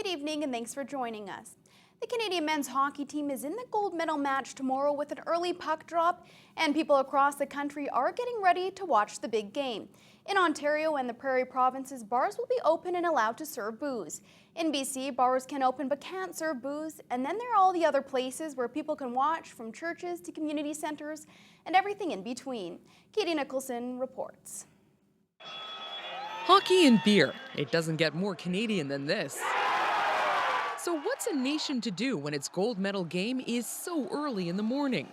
evening and thanks for joining us. The Canadian men's hockey team is in the gold medal match tomorrow with an early puck drop, and people across the country are getting ready to watch the big game. In Ontario and the Prairie provinces, bars will be open and allowed to serve booze. In BC, bars can open but can't serve booze, and then there are all the other places where people can watch, from churches to community centers and everything in between. Katie Nicholson reports. Hockey and beer. It doesn't get more Canadian than this. So what's a nation to do when its gold medal game is so early in the morning?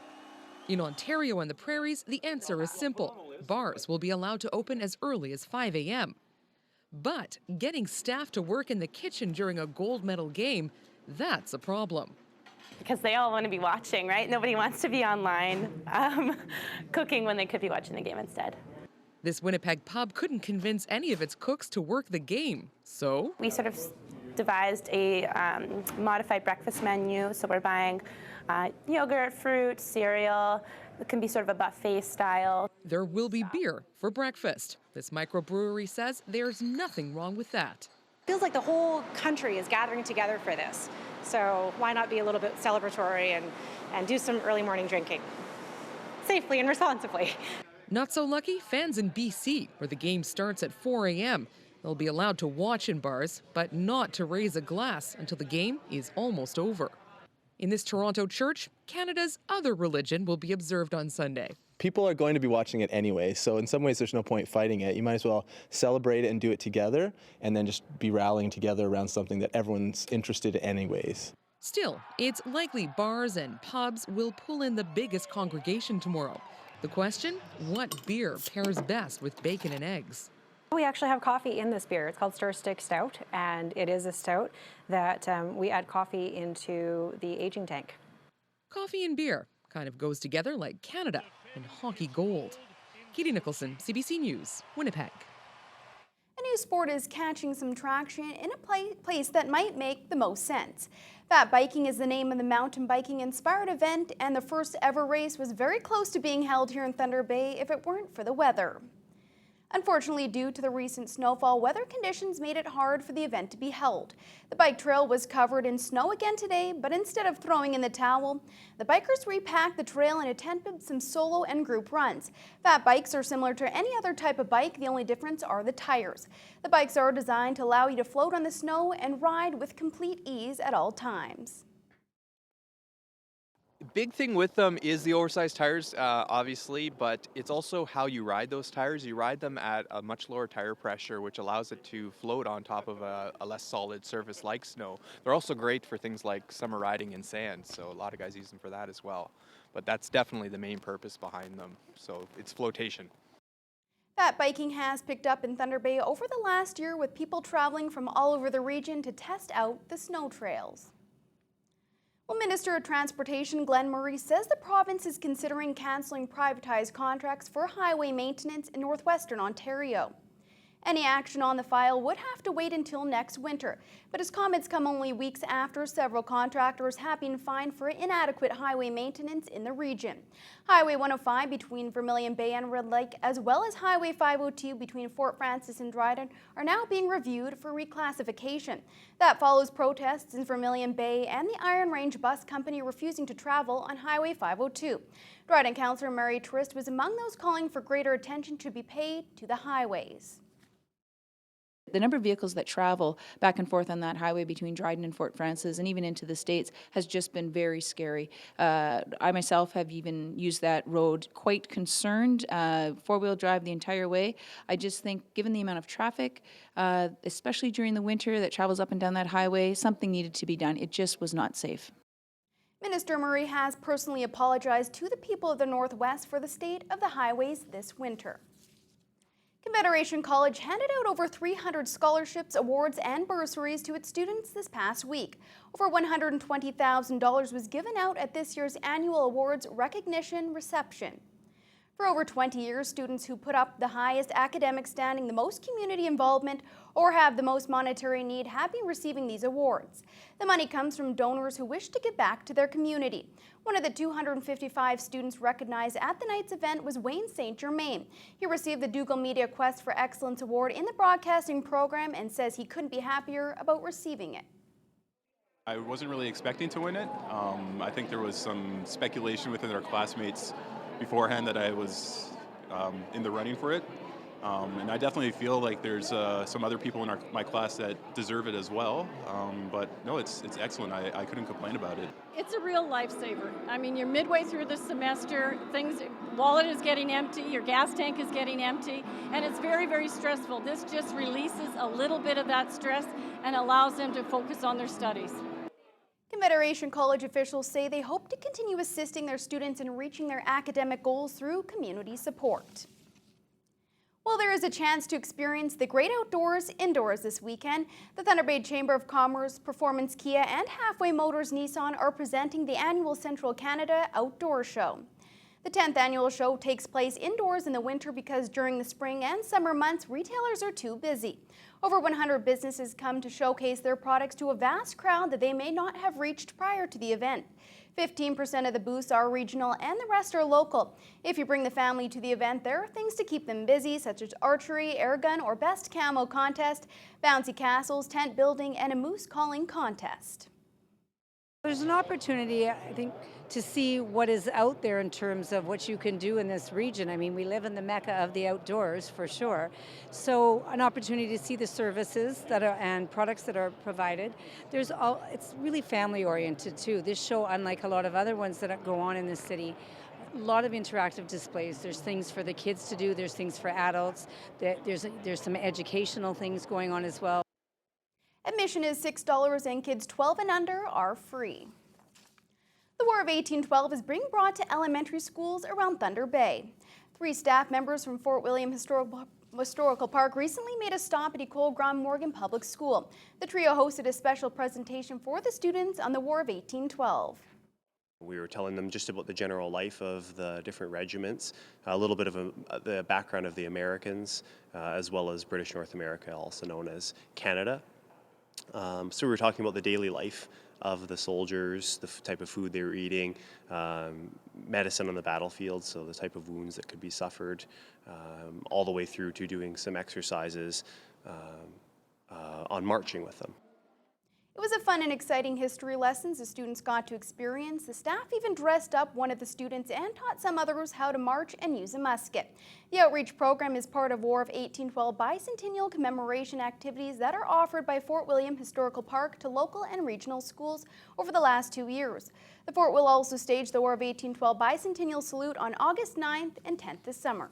In Ontario and the Prairies, the answer is simple. Bars will be allowed to open as early as 5 a.m. But getting staff to work in the kitchen during a gold medal game, that's a problem. Because they all want to be watching, right? Nobody wants to be online cooking when they could be watching the game instead. This Winnipeg pub couldn't convince any of its cooks to work the game, so we sort of devised a modified breakfast menu. So we're buying yogurt, fruit, cereal. It can be sort of a buffet style. There will be beer for breakfast. This microbrewery says there's nothing wrong with that. Feels like the whole country is gathering together for this. So why not be a little bit celebratory and do some early morning drinking safely and responsibly. Not so lucky fans in BC, where the game starts at 4 a.m. They'll be allowed to watch in bars, but not to raise a glass until the game is almost over. In this Toronto church, Canada's other religion will be observed on Sunday. People are going to be watching it anyway, so in some ways there's no point fighting it. You might as well celebrate it and do it together, and then just be rallying together around something that everyone's interested in anyways. Still, it's likely bars and pubs will pull in the biggest congregation tomorrow. The question, what beer pairs best with bacon and eggs? We actually have coffee in this beer. It's called Stir Stick Stout, and it is a stout that we add coffee into the aging tank. Coffee and beer kind of goes together like Canada and hockey gold. Katie Nicholson, CBC News, Winnipeg. A new sport is catching some traction in a place that might make the most sense. Fat Biking is the name of the mountain biking inspired event, and the first ever race was very close to being held here in Thunder Bay if it weren't for the weather. Unfortunately, due to the recent snowfall, weather conditions made it hard for the event to be held. The bike trail was covered in snow again today, but instead of throwing in the towel, the bikers repacked the trail and attempted some solo and group runs. Fat bikes are similar to any other type of bike, the only difference are the tires. The bikes are designed to allow you to float on the snow and ride with complete ease at all times. Big thing with them is the oversized tires, obviously, but it's also how you ride those tires. You ride them at a much lower tire pressure, which allows it to float on top of a less solid surface like snow. They're also great for things like summer riding in sand, so a lot of guys use them for that as well. But that's definitely the main purpose behind them, so it's flotation. Fat biking has picked up in Thunder Bay over the last year, with people traveling from all over the region to test out the snow trails. Well, Minister of Transportation Glenn Murray says the province is considering cancelling privatized contracts for highway maintenance in northwestern Ontario. Any action on the file would have to wait until next winter, but his comments come only weeks after several contractors have been fined for inadequate highway maintenance in the region. Highway 105 between Vermilion Bay and Red Lake, as well as Highway 502 between Fort Frances and Dryden, are now being reviewed for reclassification. That follows protests in Vermilion Bay and the Iron Range Bus Company refusing to travel on Highway 502. Dryden Councillor Mary Trist was among those calling for greater attention to be paid to the highways. The number of vehicles that travel back and forth on that highway between Dryden and Fort Frances and even into the States has just been very scary. I myself have even used that road quite concerned, four-wheel drive the entire way. I just think given the amount of traffic, especially during the winter that travels up and down that highway, something needed to be done. It just was not safe. Minister Murray has personally apologized to the people of the Northwest for the state of the highways this winter. Confederation College handed out over 300 scholarships, awards, and bursaries to its students this past week. Over $120,000 was given out at this year's annual awards recognition reception. For over 20 years, students who put up the highest academic standing, the most community involvement, or have the most monetary need have been receiving these awards. The money comes from donors who wish to give back to their community. One of the 255 students recognized at the night's event was Wayne St. Germain. He received the Dougal Media Quest for Excellence Award in the broadcasting program and says he couldn't be happier about receiving it. I wasn't really expecting to win it. I think there was some speculation within our classmates beforehand that I was in the running for it. And I definitely feel like there's some other people in my class that deserve it as well. But no, it's excellent. I couldn't complain about it. It's a real lifesaver. I mean, you're midway through the semester, wallet is getting empty, your gas tank is getting empty, and it's very, very stressful. This just releases a little bit of that stress and allows them to focus on their studies. Confederation College officials say they hope to continue assisting their students in reaching their academic goals through community support. Well, there is a chance to experience the great outdoors indoors this weekend. The Thunder Bay Chamber of Commerce, Performance Kia, and Halfway Motors Nissan are presenting the annual Central Canada Outdoor Show. The 10th annual show takes place indoors in the winter because during the spring and summer months, retailers are too busy. Over 100 businesses come to showcase their products to a vast crowd that they may not have reached prior to the event. 15% of the booths are regional and the rest are local. If you bring the family to the event, there are things to keep them busy, such as archery, air gun, or best camo contest, bouncy castles, tent building, and a moose calling contest. There's an opportunity, I think, to see what is out there in terms of what you can do in this region. I mean, we live in the mecca of the outdoors, for sure. So an opportunity to see the services that are and products that are provided. It's really family oriented too. This show, unlike a lot of other ones that go on in the city, a lot of interactive displays. There's things for the kids to do. There's things for adults. There's some educational things going on as well. Admission is $6 and kids 12 and under are free. The War of 1812 is being brought to elementary schools around Thunder Bay. 3 staff members from Fort William Historical Park recently made a stop at Ecole Grand Morgan Public School. The trio hosted a special presentation for the students on the War of 1812. We were telling them just about the general life of the different regiments, a little bit of the background of the Americans, as well as British North America, also known as Canada. So we were talking about the daily life of the soldiers, the type of food they were eating, medicine on the battlefield, so the type of wounds that could be suffered, all the way through to doing some exercises on marching with them. It was a fun and exciting history lessons the students got to experience. The staff even dressed up one of the students and taught some others how to march and use a musket. The outreach program is part of War of 1812 bicentennial commemoration activities that are offered by Fort William Historical Park to local and regional schools over the last 2 years. The fort will also stage the War of 1812 bicentennial salute on August 9th and 10th this summer.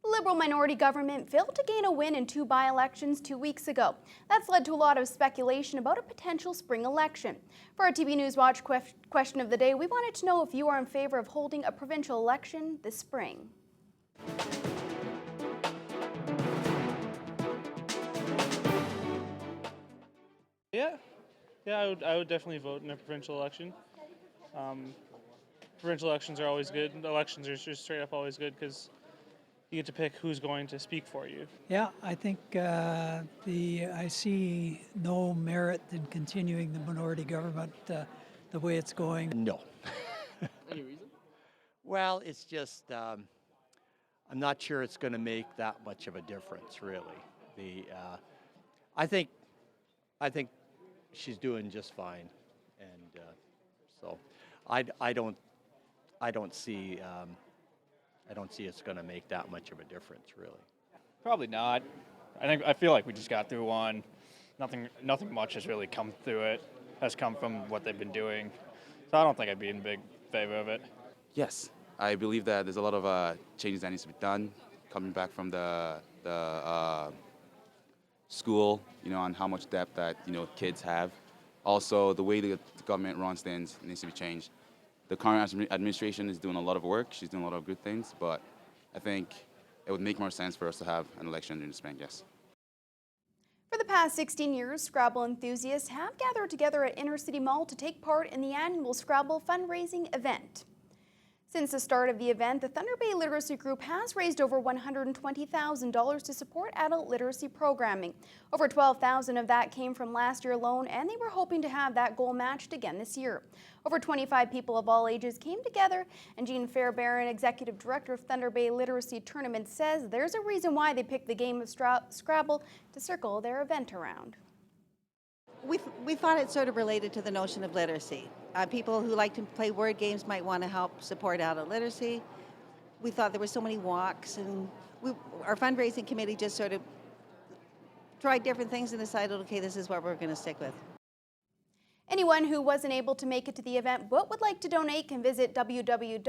The Liberal minority government failed to gain a win in 2 by-elections 2 weeks ago. That's led to a lot of speculation about a potential spring election. For our TV News Watch question of the day, we wanted to know if you are in favor of holding a provincial election this spring. Yeah, I would definitely vote in a provincial election. Provincial elections are always good. Elections are just straight up always good because you get to pick who's going to speak for you. Yeah, I think I see no merit in continuing the minority government the way it's going. No. Any reason? Well, it's just I'm not sure it's going to make that much of a difference, really. I think she's doing just fine, and so I don't see. I don't see it's going to make that much of a difference, really. Probably not. I feel like we just got through one. Nothing much has really come through it. Has come from what they've been doing. So I don't think I'd be in big favor of it. Yes, I believe that there's a lot of changes that needs to be done. Coming back from the school, on how much depth that kids have. Also, the way the government runs things needs to be changed. The current administration is doing a lot of work. She's doing a lot of good things, but I think it would make more sense for us to have an election in the spring, yes. For the past 16 years, Scrabble enthusiasts have gathered together at Inner City Mall to take part in the annual Scrabble fundraising event. Since the start of the event, the Thunder Bay Literacy Group has raised over $120,000 to support adult literacy programming. Over $12,000 of that came from last year alone, and they were hoping to have that goal matched again this year. Over 25 people of all ages came together, and Jean Fairbairn, Executive Director of Thunder Bay Literacy Tournament, says there's a reason why they picked the game of Scrabble to circle their event around. We thought it sort of related to the notion of literacy. People who like to play word games might want to help support adult literacy. We thought there were so many walks, and our fundraising committee just sort of tried different things and decided, okay, this is what we're going to stick with. Anyone who wasn't able to make it to the event but would like to donate can visit www.tblg.com.